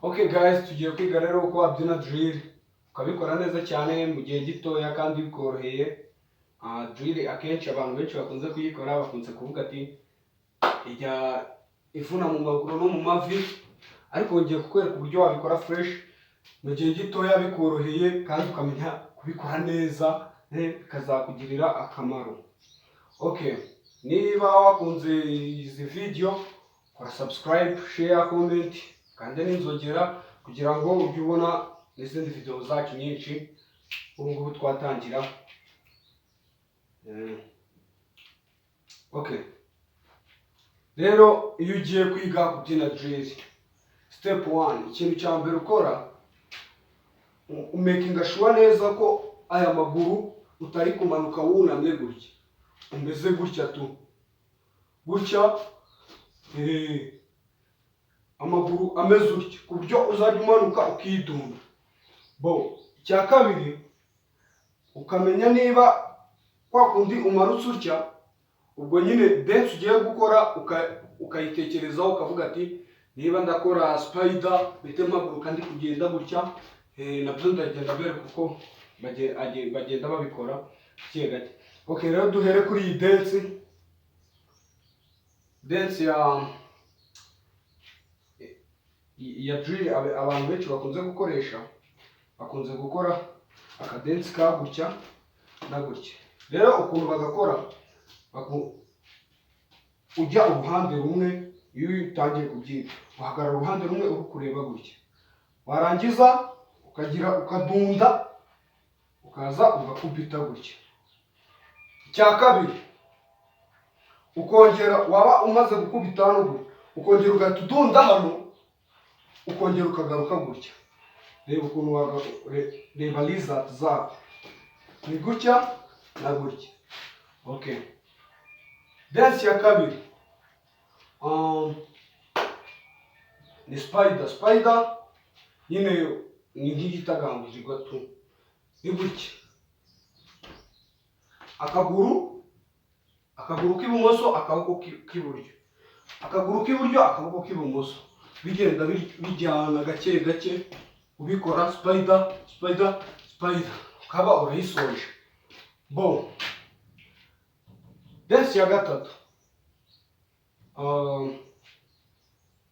Okay guys, tugiye kwiga rero uko wabyina drill ukabikora neza cyane mu gihe gitoya kandi bikoroheye. Drill akenshi abantu benshi bakunze kuyikora bakunze kuvuga ati ijya ivuna mu maguru no mu mavi, ariko ngiye kukwereka uburyo wabikora fresh mu gihe gitoya bikoroheye kandi ukamenya kubikora neza, bikazakugirira akamaro. Okay, niba wakunze izi video kora subscribe, share, comment kandi n'inzogera kugira ngo ujye ubona n'izindi video zacu nyinshi ubu ngubu twatangira. Okay, rero iyo ugiye kwiga kubyina drill, step 1, ikintu cya mbere ukora umakinga sure neza ko aya maguru utari kumanuka wunamye gutya, umeze gutya tu gutya, amaguru ameze utya ku buryo uzajya umanuka ukidunda. Icya kabiri ukamenya niba kwa kundi umarutse utya, ubwo nyine dance ugiye gukora ukayitekerezaho ukavuga ati niba ndakora spider bite mpaguruka ndi kugenda gutya, nabyo ndagenda bereka uko bagenda babikora gake gake. Okay, rero duhere kuri iyi dance ya drill abantu benshi bakunze gukoresha, bakunze gukora akadensi ka gutya na gutya. Rero ukuntu bagakora, ujya uruhande rumwe. Iyo utangiye kubyina uhagarara uruhande rumwe uri kureba gutya, warangiza ukadunda ukaza ugakubita gutya. Icya kabiri ukongera, waba umaze gukubita hano gutya, ukongera ugahita udunda hano, ukongera ukagaruka gutya. Reba ukuntu reba result zako ni gutya na gutya. Okay, dance ya kabiri ni spider nyine ni nk'igitagangurirwa tu, ni gutya. Akaguru k'ibumoso, akaboko k'iburyo, akaguru k'iburyo, akaboko k'ibumoso, bigenda bijyana gake gake ubikora spider ukaba urayisoje. Dance ya gatatu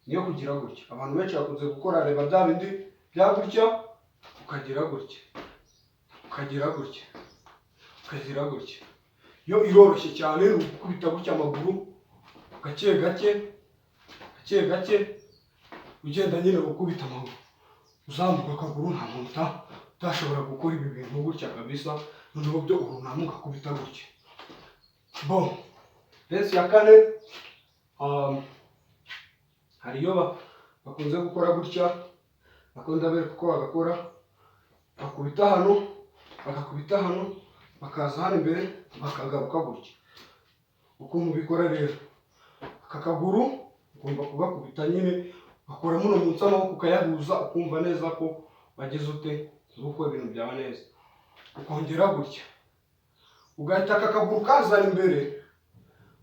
niyo kugira gutya. Abantu benshi bakunze gukora, reba bya bindi bya gutya, ukagira gutya, ukagira gutya, ukagira gutya. Yo iroroshye cyane, ni ugukubita gutya amaguru gake gake ugenda nyine gukubita amaguru uzamuka akaguru. Nta muntu utashobora gukora ibi bintu gutya kabisa, noneho byo urunama ugakubita gutya. Dance ya kane hariyo bakunze gukora gutya, bakunda bereka uko bagakora. Bakubita hano, bagakubita hano, bakaza hano imbere, bakagaruka gutya. Ukuntu bikora rero, aka kaguru ugomba kugakubita nyine, bakuramo no munsi amaboko ukayahuza, ukumva neza ko bageze ute uko ibintu byaba neza. Ukongera gutya, ugahita aka kaguru kazana imbere,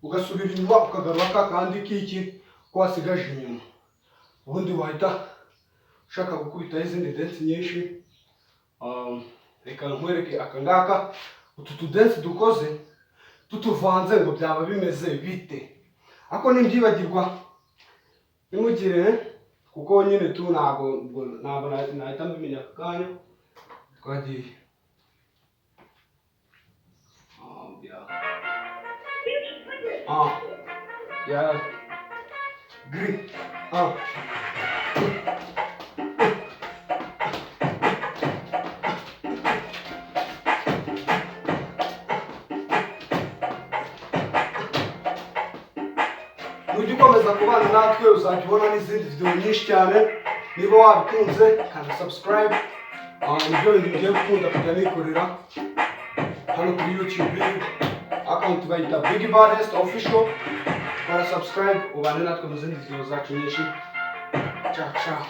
ugasubira inyuma, ukagarura ka kandi k'iki ko wasigaje inyuma. Ubundi wahita ushaka gukubitaho izindi dance nyinshi. Reka nkwereke aka ngaka, utu tudensi dukoze tutuvanze ngo byaba bimeze bite. Ako nimbyibagirwa nimugire, kuko nyine tu ntabwo nahita mbimenya aka kanya. Twagiye green nujya ukomeza kubana natwe uzajya ubona n'izindi video nyinshi cyane. Niba wabikunze kandi subscribe, nibyo bintu bigiye gukunda kujya nikorera hano kuri YouTube. Account bayita Big Baddest Official. Kora subscribe ubane natwe mu zindi video zacu nyinshi. Ciao ciao.